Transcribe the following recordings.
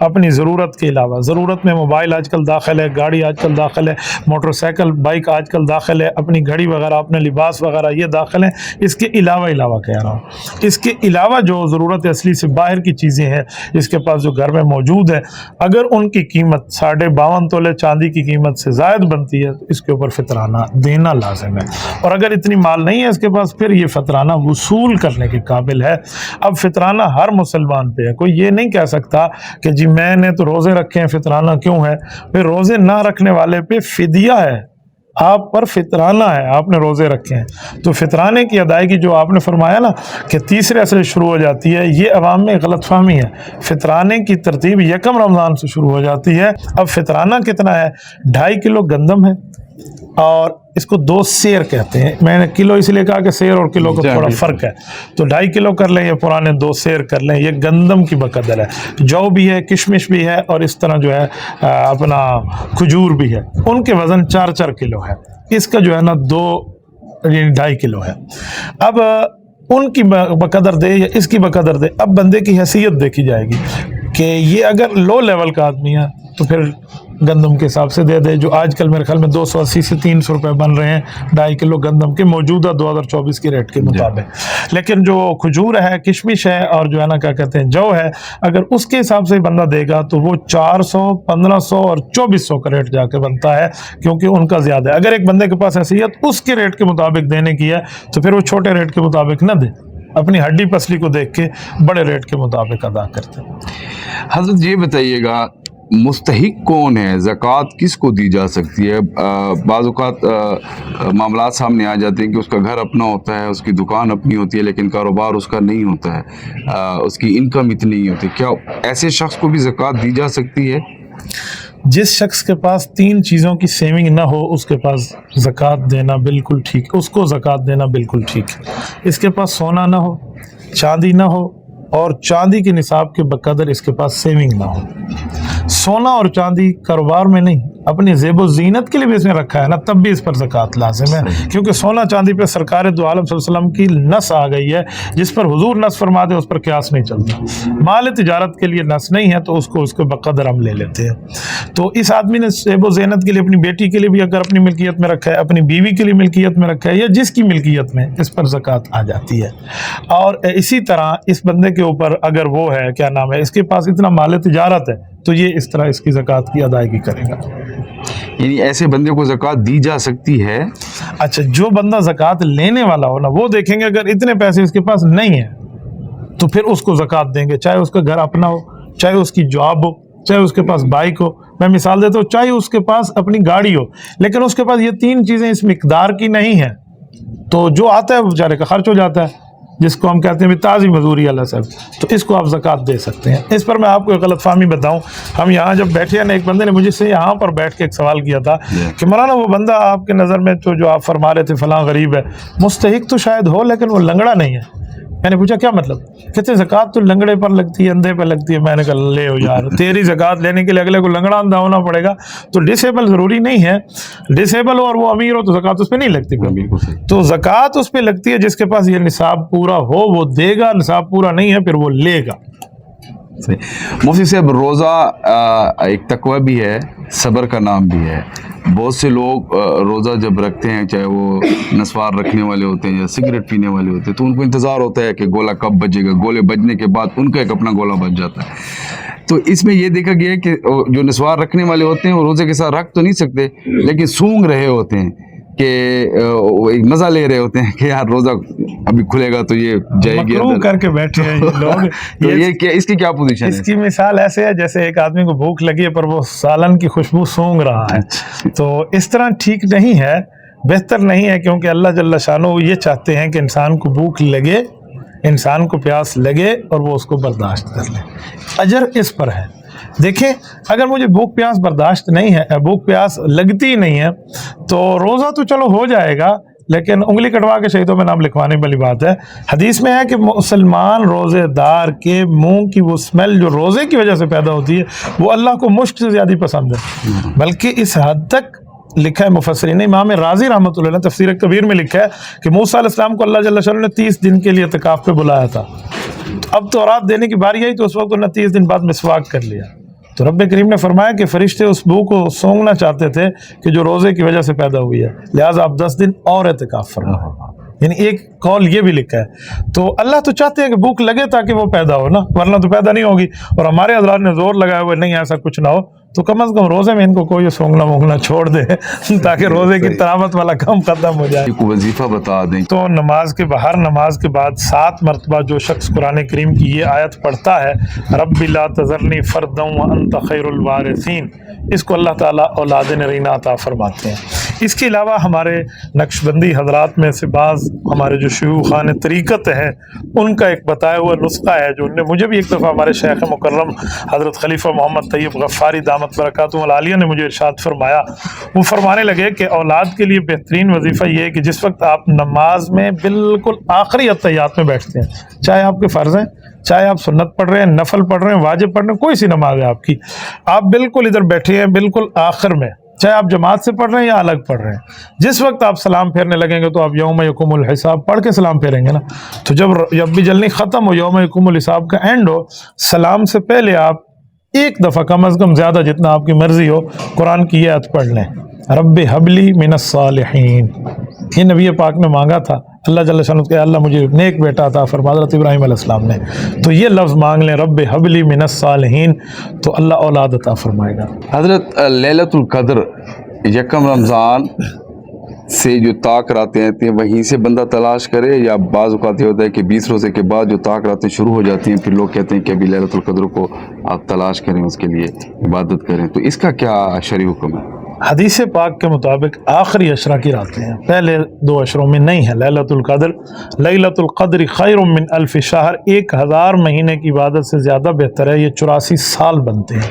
اپنی ضرورت کے علاوہ. ضرورت میں موبائل آج کل داخل ہے, گاڑی آج کل داخل ہے, موٹر سائیکل بائک آج کل داخل ہے, اپنی گھڑی وغیرہ, اپنے لباس وغیرہ یہ داخل ہیں. اس کے علاوہ کہہ رہا ہوں, اس کے علاوہ جو ضرورت اصلی سے باہر کی چیزیں ہیں اس کے پاس جو گھر میں موجود ہے, اگر ان کی قیمت 52.5 تولے چاندی کی قیمت سے زائد بنتی ہے تو اس کے اوپر فطرانہ دینا لازم ہے. اور اگر اتنی مال نہیں ہے اس کے پاس, پھر یہ فطرانہ وصول کرنے کے قابل ہے. اب فطرانہ ہر مسلمان پہ ہے, کوئی یہ نہیں کہہ سکتا کہ جی میں نے تو روزے رکھے ہیں فطرانہ کیوں ہے. پھر روزے نہ رکھنے والے پہ فدیہ ہے, آپ پر فطرانہ ہے, آپ نے روزے رکھے ہیں تو فطرانے کی ادائیگی جو آپ نے فرمایا نا کہ تیسرے سے شروع ہو جاتی ہے, یہ عوام میں غلط فہمی ہے. فطرانے کی ترتیب یکم رمضان سے شروع ہو جاتی ہے. اب فطرانہ کتنا ہے؟ 2.5 کلو گندم ہے اور اس کو 2 سیر کہتے ہیں. میں نے کلو اس لیے کہا کہ سیر اور کلو کا تھوڑا فرق ہے, تو 2.5 کلو کر لیں یا پرانے 2 سیر کر لیں. یہ گندم کی بقدر ہے. جو بھی ہے, کشمش بھی ہے, اور اس طرح جو ہے اپنا کھجور بھی ہے, ان کے وزن 4 کلو ہے. اس کا جو ہے نا 2.5 کلو ہے. اب ان کی بقدر دے یا اس کی بقدر دے, اب بندے کی حیثیت دیکھی جائے گی کہ یہ اگر لو لیول کا آدمی ہے تو پھر گندم کے حساب سے دے دے, جو آج کل میرے خیال میں 280 سے 300 روپے بن رہے ہیں 2.5 کلو گندم کے موجودہ 2024 کی ریٹ کے مطابق. لیکن جو کھجور ہے, کشمش ہے, اور جو ہے نا کیا کہتے ہیں جو ہے, اگر اس کے حساب سے بندہ دے گا تو وہ 400, 1500 اور 2400 کا ریٹ جا کے بنتا ہے, کیونکہ ان کا زیادہ ہے. اگر ایک بندے کے پاس حیثیت اس کے ریٹ کے مطابق دینے کی ہے تو پھر وہ چھوٹے ریٹ کے مطابق نہ دے, اپنی ہڈی پسلی کو دیکھ کے بڑے ریٹ کے مطابق ادا کرتے ہیں. حضرت یہ بتائیے گا مستحق کون ہے, زکوٰۃ کس کو دی جا سکتی ہے؟ بعض اوقات معاملات سامنے آ جاتے ہیں کہ اس کا گھر اپنا ہوتا ہے, اس کی دکان اپنی ہوتی ہے, لیکن کاروبار اس کا نہیں ہوتا ہے, اس کی انکم اتنی نہیں ہوتی. کیا ایسے شخص کو بھی زکوٰۃ دی جا سکتی ہے؟ جس شخص کے پاس 3 چیزوں کی سیونگ نہ ہو اس کے پاس زکوٰۃ دینا بالکل ٹھیک, اس کو زکوٰۃ دینا بالکل ٹھیک ہے. اس کے پاس سونا نہ ہو, چاندی نہ ہو, اور چاندی کے نصاب کے بقدر اس کے پاس سیونگ نہ ہو. سونا اور چاندی کاروبار میں نہیں, اپنی زیب و زینت کے لیے بھی اس نے رکھا ہے نا, تب بھی اس پر زکوٰۃ لازم ہے, کیونکہ سونا چاندی پہ سرکار دو عالم صلی اللہ علیہ وسلم کی نص آ گئی ہے, جس پر حضور نص فرما دے اس پر قیاس نہیں چلتا. مال تجارت کے لیے نص نہیں ہے تو اس کو اس کے بقدر ہم لے لیتے ہیں. تو اس آدمی نے زیب و زینت کے لیے اپنی بیٹی کے لیے بھی اگر اپنی ملکیت میں رکھا ہے, اپنی بیوی کے لیے ملکیت میں رکھا ہے, یا جس کی ملکیت میں, اس پر زکوٰۃ آ جاتی ہے. اور اسی طرح اس بندے کے اوپر اگر وہ ہے کیا نام ہے, اس کے پاس اتنا مال تجارت ہے تو یہ اس طرح اس کی زکوٰۃ کی ادائیگی کرے گا. یعنی ایسے بندے کو زکوٰۃ دی جا سکتی ہے؟ اچھا, جو بندہ زکوٰۃ لینے والا ہو نا, وہ دیکھیں گے اگر اتنے پیسے اس کے پاس نہیں ہیں تو پھر اس کو زکوٰۃ دیں گے, چاہے اس کا گھر اپنا ہو, چاہے اس کی جاب ہو, چاہے اس کے پاس بائک ہو. میں مثال دیتا ہوں, چاہے اس کے پاس اپنی گاڑی ہو, لیکن اس کے پاس یہ 3 چیزیں اس مقدار کی نہیں ہیں, تو جو آتا ہے وہ بیچارے کا خرچ ہو جاتا ہے, جس کو ہم کہتے ہیں تازی مزدوری اللہ صاحب, تو اس کو آپ زکوٰۃ دے سکتے ہیں. اس پر میں آپ کو ایک غلط فہمی بتاؤں, ہم یہاں جب بیٹھے ہیں نا, ایک بندے نے مجھے سے یہاں پر بیٹھ کے ایک سوال کیا تھا کہ مولانا وہ بندہ آپ کے نظر میں تو جو آپ فرما رہے تھے فلاں غریب ہے, مستحق تو شاید ہو لیکن وہ لنگڑا نہیں ہے. میں نے پوچھا کیا مطلب؟ کہتے ہیں زکوٰۃ تو لنگڑے پر لگتی ہے, اندھے پہ لگتی ہے. میں نے کہا لے ہو یار, تیری زکوٰۃ لینے کے لیے اگلے کو لنگڑا اندھا ہونا پڑے گا, تو ڈسیبل ضروری نہیں ہے. ڈسیبل ہو اور وہ امیر ہو تو زکوٰۃ اس پہ نہیں لگتی. تو زکوٰۃ اس پہ لگتی ہے جس کے پاس یہ نصاب پورا ہو وہ دے گا, نصاب پورا نہیں ہے پھر وہ لے گا. مفتی صاحب, روزہ ایک تقوی بھی ہے, صبر کا نام بھی ہے. بہت سے لوگ روزہ جب رکھتے ہیں, چاہے وہ نسوار رکھنے والے ہوتے ہیں یا سگریٹ پینے والے ہوتے ہیں, تو ان کو انتظار ہوتا ہے کہ گولا کب بجے گا. گولے بجنے کے بعد ان کا ایک اپنا گولا بج جاتا ہے. تو اس میں یہ دیکھا گیا ہے کہ جو نسوار رکھنے والے ہوتے ہیں وہ روزے کے ساتھ رکھ تو نہیں سکتے, لیکن سونگ رہے ہوتے ہیں کہ ایک مزہ لے رہے ہوتے ہیں کہ یار روزہ ابھی کھلے گا تو یہ جائے گی مکروہ کر کے بیٹھے ہیں یہ لوگ. تو یہ کیا, اس کی کیا پوزیشن ہے؟ اس کی مثال ایسے ہے جیسے ایک آدمی کو بھوک لگی ہے پر وہ سالن کی خوشبو سونگ رہا ہے. تو اس طرح ٹھیک نہیں ہے, بہتر نہیں ہے, کیونکہ اللہ جل شانہ یہ چاہتے ہیں کہ انسان کو بھوک لگے, انسان کو پیاس لگے اور وہ اس کو برداشت کر لے. اجر اس پر ہے. دیکھیں, اگر مجھے بھوک پیاس برداشت نہیں ہے, بھوک پیاس لگتی نہیں ہے, تو روزہ تو چلو ہو جائے گا, لیکن انگلی کٹوا کے شہیدوں میں نام لکھوانے والی بات ہے. حدیث میں ہے کہ مسلمان روزے دار کے منہ کی وہ اسمیل جو روزے کی وجہ سے پیدا ہوتی ہے وہ اللہ کو مشک سے زیادہ پسند ہے. بلکہ اس حد تک لکھا ہے مفسرین, امام رازی رحمۃ اللہ علیہ تفسیر کبیر میں لکھا ہے کہ موسیٰ علیہ السلام کو اللہ جل شانہ نے 30 دن کے لیے اعتکاف پہ بلایا تھا. تو اب تو رات دینے کی باری آئی تو اس وقت انہوں نے 30 دن بعد مسواک کر لیا. تو رب کریم نے فرمایا کہ فرشتے اس بو کو سونگنا چاہتے تھے کہ جو روزے کی وجہ سے پیدا ہوئی ہے, لہٰذا آپ 10 دن اور اعتکاف فرمائیں. یعنی ایک قول یہ بھی لکھا ہے. تو اللہ تو چاہتے ہیں کہ بھوک لگے تاکہ وہ پیدا ہو نا, ورنہ تو پیدا نہیں ہوگی. اور ہمارے حضرات نے زور لگایا ہوا نہیں ایسا کچھ نہ ہو, تو کم از کم روزے میں ان کو کوئی سونگنا مونگنا چھوڑ دے تاکہ روزے کی تلاوت والا کام ختم ہو جائے. ایک وظیفہ بتا دیں. تو نماز کے باہر نماز کے بعد 7 مرتبہ جو شخص قرآن کریم کی یہ آیت پڑھتا ہے, رب لا تذرنی فردا وانت خیر الوارثین, اس کو اللہ تعالیٰ اولاد نرینہ عطا فرماتے ہیں. اس کے علاوہ ہمارے نقشبندی حضرات میں سے بعض ہمارے جو شیوخان طریقت ہیں ان کا ایک بتایا ہوا نسخہ ہے جو انہوں نے مجھے بھی ایک دفعہ ہمارے شیخ مکرم حضرت خلیفہ محمد طیب غفاری دامت برکاتہ العالیہ نے مجھے ارشاد فرمایا. وہ فرمانے لگے کہ اولاد کے لیے بہترین وظیفہ یہ ہے کہ جس وقت آپ نماز میں بالکل آخری اتحیات میں بیٹھتے ہیں, چاہے آپ کے فرض ہیں, چاہے آپ سنت پڑھ رہے ہیں, نفل پڑھ رہے ہیں, واجب پڑھ رہے ہیں, کوئی سی نماز ہے آپ کی, آپ بالکل ادھر بیٹھے ہیں بالکل آخر میں, چاہے آپ جماعت سے پڑھ رہے ہیں یا الگ پڑھ رہے ہیں. جس وقت آپ سلام پھیرنے لگیں گے تو آپ یوم یقوم الحساب پڑھ کے سلام پھیریں گے نا. تو جب بھی جلنی ختم ہو, یوم یقوم الحساب کا اینڈ ہو, سلام سے پہلے آپ ایک دفعہ کم از کم زیادہ جتنا آپ کی مرضی ہو قرآن کی آیت پڑھ لیں, رب حبلی من الصالحین. یہ نبی پاک نے مانگا تھا اللہ جل شانہ کہ اللہ مجھے نیک بیٹا عطا فرما, حضرت ابراہیم علیہ السلام نے. تو یہ لفظ مانگ لیں رب حبلی من الصالحین, تو اللہ اولاد عطا فرمائے گا. حضرت لیلۃ القدر یکم رمضان سے جو طاق راتیں آتی ہیں وہیں سے بندہ تلاش کرے, یا بعض اوقات یہ ہوتا ہے کہ 20 روزے کے بعد جو طاق راتیں شروع ہو جاتی ہیں پھر لوگ کہتے ہیں کہ ابھی لیلۃ القدر کو آپ تلاش کریں, اس کے لیے عبادت کریں, تو اس کا کیا شرعی حکم ہے؟ حدیث پاک کے مطابق آخری عشرہ کی راتیں ہیں, پہلے 2 عشروں میں نہیں ہے لیلۃ القدر. لیلۃ القدر خیر من الف شہر, 1000 مہینے کی عبادت سے زیادہ بہتر ہے. یہ 84 سال بنتے ہیں,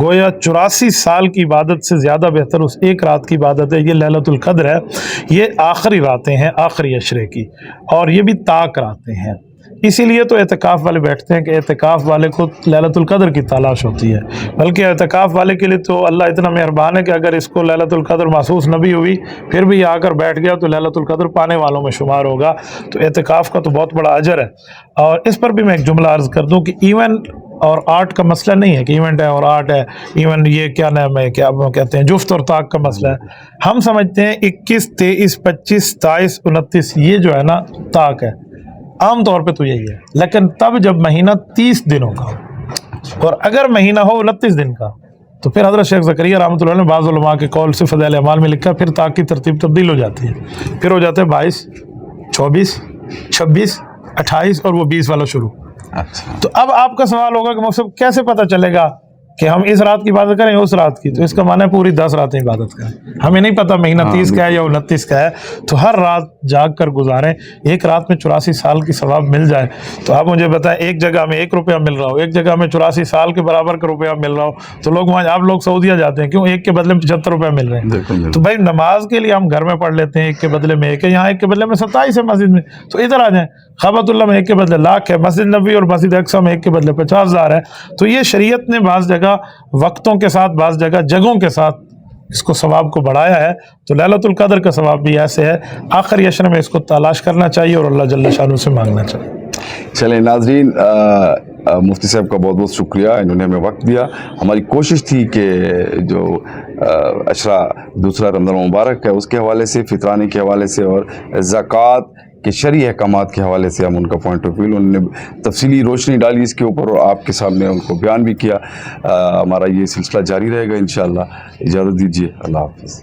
گویا 84 سال کی عبادت سے زیادہ بہتر اس ایک رات کی عبادت ہے. یہ لیلۃ القدر ہے, یہ آخری راتیں ہیں آخری عشرے کی, اور یہ بھی طاق راتیں ہیں. اسی لیے تو اعتکاف والے بیٹھتے ہیں کہ اعتکاف والے کو لیلۃ القدر کی تلاش ہوتی ہے. بلکہ اعتکاف والے کے لیے تو اللہ اتنا مہربان ہے کہ اگر اس کو لیلۃ القدر محسوس نہ بھی ہوئی پھر بھی آ کر بیٹھ گیا تو لیلۃ القدر پانے والوں میں شمار ہوگا. تو اعتکاف کا تو بہت بڑا اجر ہے. اور اس پر بھی میں ایک جملہ عرض کر دوں کہ ایونٹ اور آرٹ کا مسئلہ نہیں ہے کہ ایونٹ ہے اور آرٹ ہے, ایونٹ یہ کیا نام ہے, کیا کہتے ہیں, جفت اور طاق کا مسئلہ ہے. ہم سمجھتے ہیں 21, 23, 25, 27, 29 یہ جو ہے نا طاق ہے, عام طور پہ تو یہی ہے. لیکن تب جب مہینہ 30 دنوں کا ہو, اور اگر مہینہ ہو 29 دن کا, تو پھر حضرت شیخ زکریا رحمۃ اللہ نے بعض علماء کے قول سے فضائل اعمال میں لکھا پھر طاق کی ترتیب تبدیل ہو جاتی ہے. پھر ہو جاتے ہیں 22, 24, 26, 28 اور وہ 20 والا شروع. تو اب آپ کا سوال ہوگا کہ مقصد کیسے پتہ چلے گا کہ ہم اس رات کی عبادت کریں اس رات کی؟ تو اس کا معنی ہے پوری 10 راتیں عبادت کریں. ہمیں نہیں پتہ مہینہ 30 کا ہے یا 29 کا ہے, تو ہر رات جاگ کر گزاریں. ایک رات میں 84 سال کی ثواب مل جائے تو آپ مجھے بتائیں, ایک جگہ میں 1 روپیہ مل رہا ہو, ایک جگہ میں 84 سال کے برابر کا روپیہ مل رہا ہو, تو لوگ وہاں, آپ لوگ سعودیہ جاتے ہیں کیوں؟ ایک کے بدلے میں 75 روپیہ مل رہے ہیں. تو بھائی نماز کے لیے ہم گھر میں پڑھ لیتے ہیں, ایک کے بدلے میں 1 ہے, یہاں 1 کے بدلے میں 27 ہے مسجد میں, تو ادھر آ جائیں. خابۃ اللہ میں 1 کے بدلے لاکھ ہے, مسجد نبوی اور مسجد اقصیٰ میں 1 کے بدلے 50,000 ہے. تو یہ شریعت نے بعض جگہ وقتوں کے ساتھ, بعض جگہ جگہوں کے ساتھ اس کو ثواب کو بڑھایا ہے. تو لیلۃ القدر کا ثواب بھی ایسے ہے, آخری عشر میں اس کو تلاش کرنا چاہیے اور اللہ جل شانہ سے مانگنا چاہیے. چلیں ناظرین, مفتی صاحب کا بہت بہت شکریہ, انہوں نے ہمیں وقت دیا. ہماری کوشش تھی کہ جو عشرہ دوسرا رمضان مبارک ہے اس کے حوالے سے, فطرانے کے حوالے سے اور زکوٰۃ کے شرعی احکامات کے حوالے سے ہم ان کا پوائنٹ آف ویو, انہوں نے تفصیلی روشنی ڈالی اس کے اوپر اور آپ کے سامنے ان کو بیان بھی کیا. ہمارا یہ سلسلہ جاری رہے گا انشاءاللہ. اجازت دیجیے, اللہ حافظ.